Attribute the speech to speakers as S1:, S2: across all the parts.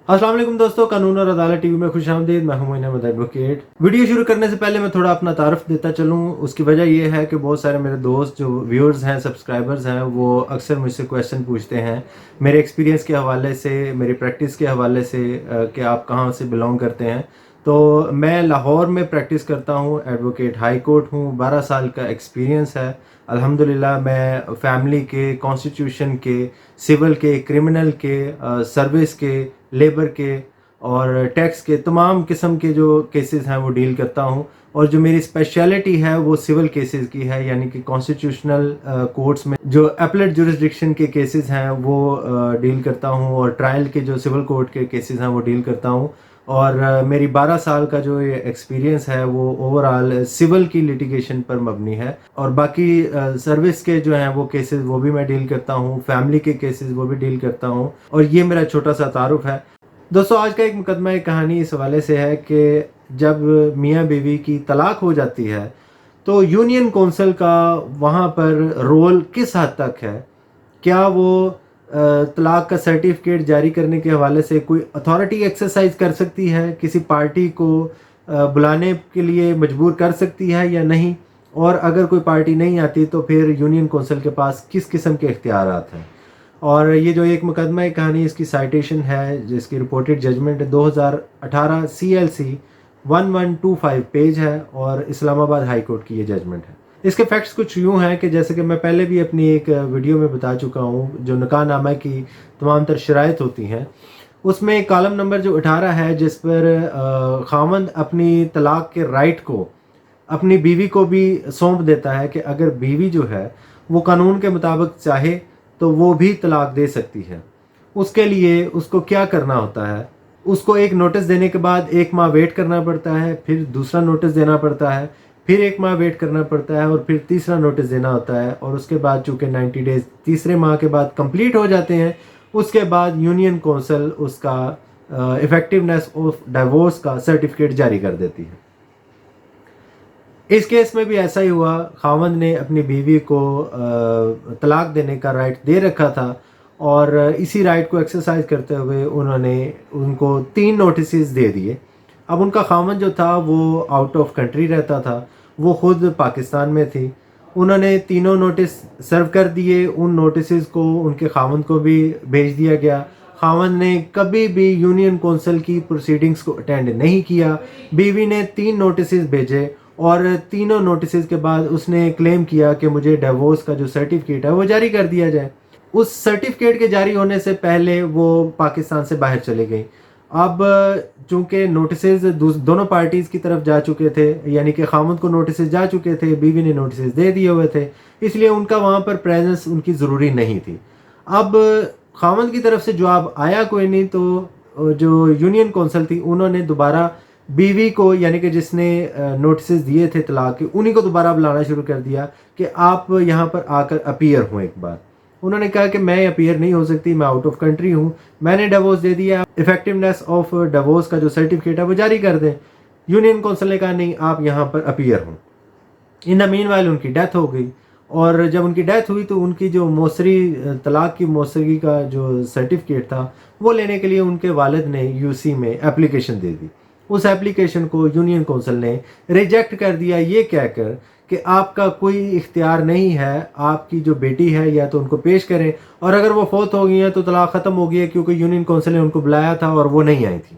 S1: अस्सलाम वालेकुम दोस्तों, कानून और अदालत टीवी में खुश आमदीद। मैं हूं मोइन अहमद एडवोकेट। वीडियो शुरू करने से पहले मैं थोड़ा अपना तारफ़ देता चलूं। उसकी वजह यह है कि बहुत सारे मेरे दोस्त जो व्यूअर्स हैं, सब्सक्राइबर्स हैं, वो अक्सर मुझसे क्वेश्चन पूछते हैं मेरे एक्सपीरियंस के हवाले से, मेरी प्रैक्टिस के हवाले से कि आप कहाँ से बिलोंग करते हैं। तो मैं लाहौर में प्रैक्टिस करता हूँ, एडवोकेट हाई कोर्ट हूँ, 12 साल का एक्सपीरियंस है अल्हम्दुलिल्लाह। मैं फैमिली के, कॉन्स्टिट्यूशन के, सिविल के, क्रिमिनल के, सर्विस के, लेबर के और टैक्स के तमाम किस्म के जो केसेस हैं वो डील करता हूँ। और जो मेरी स्पेशलिटी है वो सिविल केसेस की है, यानी कि कॉन्स्टिट्यूशनल कोर्ट्स में जो एपलेट जुरिस्डिक्शन के केसेस हैं वो डील करता हूँ, और ट्रायल के जो सिविल कोर्ट के केसेस हैं वो डील करता हूँ। और मेरी 12 साल का जो ये एक्सपीरियंस है वो ओवरऑल सिविल की लिटिगेशन पर मबनी है। और बाकी सर्विस के जो हैं वो केसेस वो भी मैं डील करता हूँ, फैमिली के केसेस वो भी डील करता हूँ। और ये मेरा छोटा सा तारुफ है। दोस्तों, आज का एक मुकदमा, एक कहानी इस हवाले से है कि जब मियाँ बीवी की तलाक हो जाती है तो यूनियन कौंसिल का वहाँ पर रोल किस हद तक है। क्या वो तलाक का सर्टिफिकेट जारी करने के हवाले से कोई अथॉरिटी एक्सरसाइज कर सकती है, किसी पार्टी को बुलाने के लिए मजबूर कर सकती है या नहीं, और अगर कोई पार्टी नहीं आती तो फिर यूनियन कौंसिल के पास किस किस्म के इख्तियारात हैं। और ये जो एक मुकदमा, एक कहानी, इसकी साइटेशन है जिसकी रिपोर्टेड जजमेंट 2018 CLC 1125 पेज है, और इस्लामाबाद हाई कोर्ट की ये जजमेंट है। इसके फैक्ट्स कुछ यूँ हैं कि जैसे कि मैं पहले भी अपनी एक वीडियो में बता चुका हूँ, जो निकाहनामा की तमाम तर शराइत होती हैं उसमें कॉलम नंबर जो 18 है, जिस पर खामंद अपनी तलाक के राइट को अपनी बीवी को भी सौंप देता है कि अगर बीवी जो है वो कानून के मुताबिक चाहे तो वो भी तलाक दे सकती है। उसके लिए उसको क्या करना होता है, उसको एक नोटिस देने के बाद 1 माह वेट करना पड़ता है, फिर दूसरा नोटिस देना पड़ता है, फिर 1 माह वेट करना पड़ता है, और फिर तीसरा नोटिस देना होता है। और उसके बाद चूँकि 90 डेज़ तीसरे माह के बाद कंप्लीट हो जाते हैं, उसके बाद यूनियन कौंसिल उसका इफ़ेक्टिवनेस ऑफ डिवोर्स का सर्टिफिकेट जारी कर देती है। इस केस में भी ऐसा ही हुआ। खावंद ने अपनी बीवी को तलाक देने का राइट दे रखा था, और इसी राइट को एक्सरसाइज करते हुए उन्होंने उनको 3 नोटिसेस दे दिए। अब उनका खावंद जो था वो आउट ऑफ कंट्री रहता था, वो ख़ुद पाकिस्तान में थी। उन्होंने तीनों नोटिस सर्व कर दिए। उन नोटिसेस को उनके खावंद को भी भेज दिया गया। खावंद ने कभी भी यूनियन कौंसिल की प्रोसीडिंग्स को अटेंड नहीं किया। बीवी ने 3 नोटिसेस भेजे, और तीनों नोटिसेस के बाद उसने क्लेम किया कि मुझे डिवोर्स का जो सर्टिफिकेट है वो जारी कर दिया जाए। उस सर्टिफिकेट के जारी होने से पहले वो पाकिस्तान से बाहर चले गई। अब चूंकि नोटिसेस दोनों पार्टीज़ की तरफ जा चुके थे, यानी कि खामद को नोटिसेस जा चुके थे, बीवी ने नोटिसेस दे दिए हुए थे, इसलिए उनका वहाँ पर प्रेजेंस उनकी ज़रूरी नहीं थी। अब खामद की तरफ से जवाब आया कोई नहीं, तो जो यूनियन कौंसिल थी उन्होंने दोबारा बीवी को, यानी कि जिसने नोटिसेस दिए थे तलाक के, उन्हीं को दोबारा बुलाना शुरू कर दिया कि आप यहाँ पर आकर अपीयर हों एक बार। उन्होंने कहा कि मैं अपीयर नहीं हो सकती, मैं आउट ऑफ कंट्री हूँ, मैंने डिवोर्स दे दिया, इफेक्टिवनेस ऑफ डिवोर्स का जो सर्टिफिकेट है वो जारी कर दें। यूनियन कौंसिल ने कहा नहीं, आप यहाँ पर अपीयर हों। इन द मीन वाइल उनकी डेथ हो गई, और जब उनकी डेथ हुई तो उनकी जो मौसरी तलाक की मौसरी का जो सर्टिफिकेट था वो लेने के लिए उनके वालिद ने यूसी में एप्लीकेशन दे दी। उस एप्लीकेशन को यूनियन कौंसिल ने रिजेक्ट कर दिया, ये कहकर कि आपका कोई इख्तियार नहीं है, आपकी जो बेटी है या तो उनको पेश करें, और अगर वो फौत हो गई हैं तो तलाक ख़त्म हो गई है, क्योंकि यूनियन कौंसिल ने उनको बुलाया था और वो नहीं आई थी।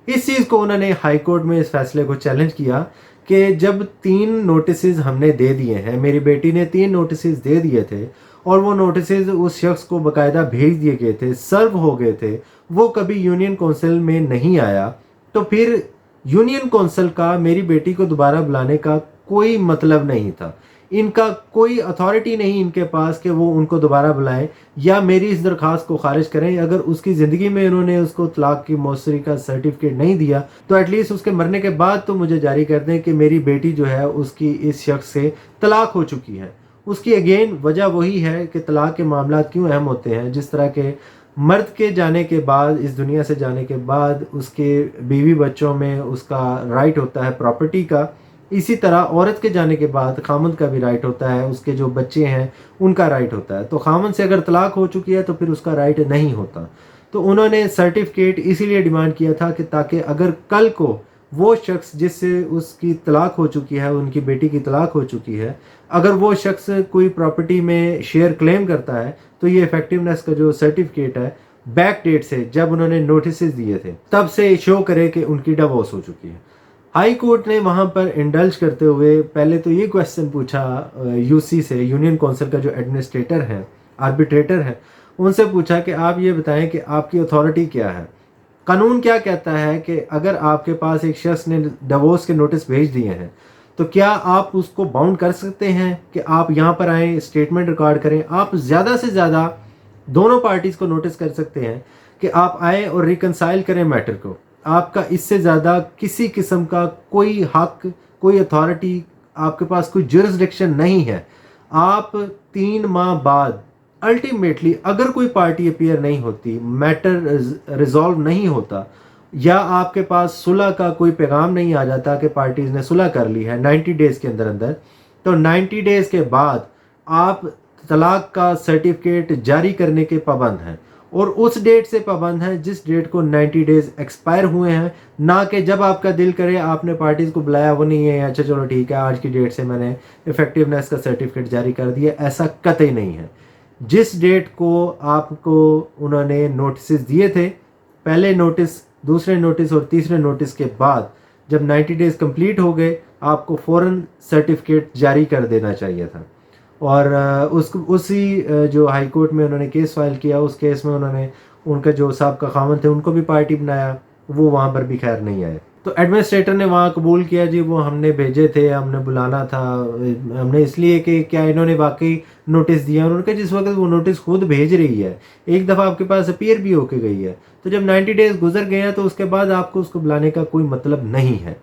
S1: इस चीज़ को उन्होंने हाई कोर्ट में इस फैसले को चैलेंज किया कि जब 3 नोटिसेस हमने दे दिए हैं, मेरी बेटी ने 3 नोटिसेस दे दिए थे, और वो नोटिसेस उस शख्स को बाकायदा भेज दिए गए थे, सर्व हो गए थे, वो कभी यूनियन कौंसिल में नहीं आया, तो फिर यूनियन कौंसिल का मेरी बेटी को दोबारा बुलाने का कोई मतलब नहीं था। इनका कोई अथॉरिटी नहीं इनके पास कि वो उनको दोबारा बुलाएं या मेरी इस दरख्वास्त को खारिज करें। अगर उसकी ज़िंदगी में इन्होंने उसको तलाक की मौसरी का सर्टिफिकेट नहीं दिया तो एटलीस्ट उसके मरने के बाद तो मुझे जारी कर दें कि मेरी बेटी जो है उसकी इस शख्स से तलाक हो चुकी है। उसकी अगेन वजह वही है कि तलाक के मामला क्यों अहम होते हैं। जिस तरह के मर्द के जाने के बाद, इस दुनिया से जाने के बाद, उसके बीवी बच्चों में उसका राइट होता है प्रॉपर्टी का, इसी तरह औरत के जाने के बाद खामद का भी राइट होता है, उसके जो बच्चे हैं उनका राइट होता है। तो खामद से अगर तलाक हो चुकी है तो फिर उसका राइट नहीं होता। تو انہوں نے سرٹیفکیٹ اسی لیے ڈیمانڈ کیا تھا کہ تاکہ اگر کل کو وہ شخص جس سے اس کی طلاق ہو چکی ہے، ان کی بیٹی کی طلاق ہو چکی ہے، اگر وہ شخص کوئی پراپرٹی میں شیئر کلیم کرتا ہے تو یہ افیکٹونیس کا جو سرٹیفکیٹ ہے بیک ڈیٹ سے، جب انہوں نے نوٹسز دیے تھے تب سے شو کرے کہ ان کی ڈیورس ہو چکی ہے۔ ہائی کورٹ نے وہاں پر انڈلج کرتے ہوئے پہلے تو یہ کویسچن پوچھا یو سی سے، یونین کونسل کا جو ایڈمنسٹریٹر ہے، آربیٹریٹر ہے، ان سے پوچھا کہ آپ یہ بتائیں کہ آپ کی اتھارٹی کیا ہے، قانون کیا کہتا ہے کہ اگر آپ کے پاس ایک شخص نے ڈیورس کے نوٹس بھیج دیے ہیں تو کیا آپ اس کو باؤنڈ کر سکتے ہیں کہ آپ یہاں پر آئیں، اسٹیٹمنٹ ریکارڈ کریں؟ آپ زیادہ سے زیادہ دونوں پارٹیز کو نوٹس کر سکتے ہیں کہ آپ آئیں اور ریکنسائل کریں میٹر کو۔ آپ کا اس سے زیادہ کسی قسم کا کوئی حق، کوئی اتھارٹی، آپ کے پاس کوئی جورسڈکشن نہیں ہے۔ آپ 3 ماہ بعد الٹیمیٹلی اگر کوئی پارٹی اپیئر نہیں ہوتی، میٹر ریزالو نہیں ہوتا، یا آپ کے پاس صلح کا کوئی پیغام نہیں آ جاتا کہ پارٹیز نے صلح کر لی ہے 90 ڈیز کے اندر اندر، تو 90 ڈیز کے بعد آپ طلاق کا سرٹیفکیٹ جاری کرنے کے پابند ہیں، اور اس ڈیٹ سے پابند ہیں جس ڈیٹ کو 90 ڈیز ایکسپائر ہوئے ہیں، نہ کہ جب آپ کا دل کرے آپ نے پارٹیز کو بلایا وہ نہیں ہے، اچھا چلو ٹھیک ہے آج کی ڈیٹ سے میں نے افیکٹونیس کا سرٹیفکیٹ جاری کر دیا۔ ایسا قطعی نہیں ہے۔ جس ڈیٹ کو آپ کو انہوں نے نوٹسز دیے تھے، پہلے نوٹس، دوسرے نوٹس اور تیسرے نوٹس کے بعد جب 90 ڈیز کمپلیٹ ہو گئے، آپ کو فوراً سرٹیفکیٹ جاری کر دینا چاہیے تھا۔ اور اسی جو ہائی کورٹ میں انہوں نے کیس فائل کیا، اس کیس میں انہوں نے ان کا جو سابقہ خاوند تھے ان کو بھی پارٹی بنایا، وہ وہاں پر بھی خیر نہیں آئے۔ تو ایڈمنسٹریٹر نے وہاں قبول کیا جی وہ ہم نے بھیجے تھے، ہم نے بلانا تھا، ہم نے اس لیے کہ کیا انہوں نے واقعی نوٹس دیا۔ انہوں نے کہا جس وقت وہ نوٹس خود بھیج رہی ہے، ایک دفعہ آپ کے پاس اپیئر بھی ہو کے گئی ہے، تو جب 90 ڈیز گزر گئے ہیں تو اس کے بعد آپ کو اس کو بلانے کا کوئی مطلب نہیں ہے۔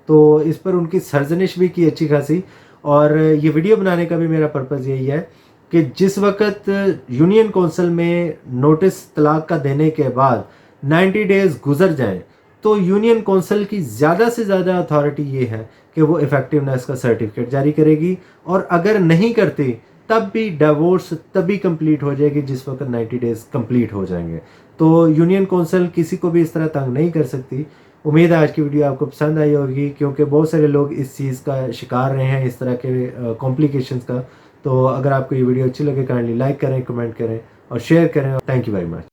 S1: تو اس پر ان کی سرزنش بھی کی اچھی خاصی، اور یہ ویڈیو بنانے کا بھی میرا پرپز یہی ہے کہ جس وقت یونین کونسل میں نوٹس طلاق کا دینے کے بعد 90 ڈیز گزر جائیں تو یونین کونسل کی زیادہ سے زیادہ اتھارٹی یہ ہے کہ وہ افیکٹونیس کا سرٹیفکیٹ جاری کرے گی، اور اگر نہیں کرتی تب بھی ڈیورس تبھی کمپلیٹ ہو جائے گی جس وقت 90 ڈیز کمپلیٹ ہو جائیں گے۔ تو یونین کونسل کسی کو بھی اس طرح تنگ نہیں کر سکتی۔ امید ہے آج کی ویڈیو آپ کو پسند آئی ہوگی، کیونکہ بہت سارے لوگ اس چیز کا شکار رہے ہیں، اس طرح کے کمپلیکیشنز کا۔ تو اگر آپ کو یہ ویڈیو اچھی لگے کائنڈلی لائک کریں، کمنٹ کریں اور شیئر کریں۔ Thank you very much.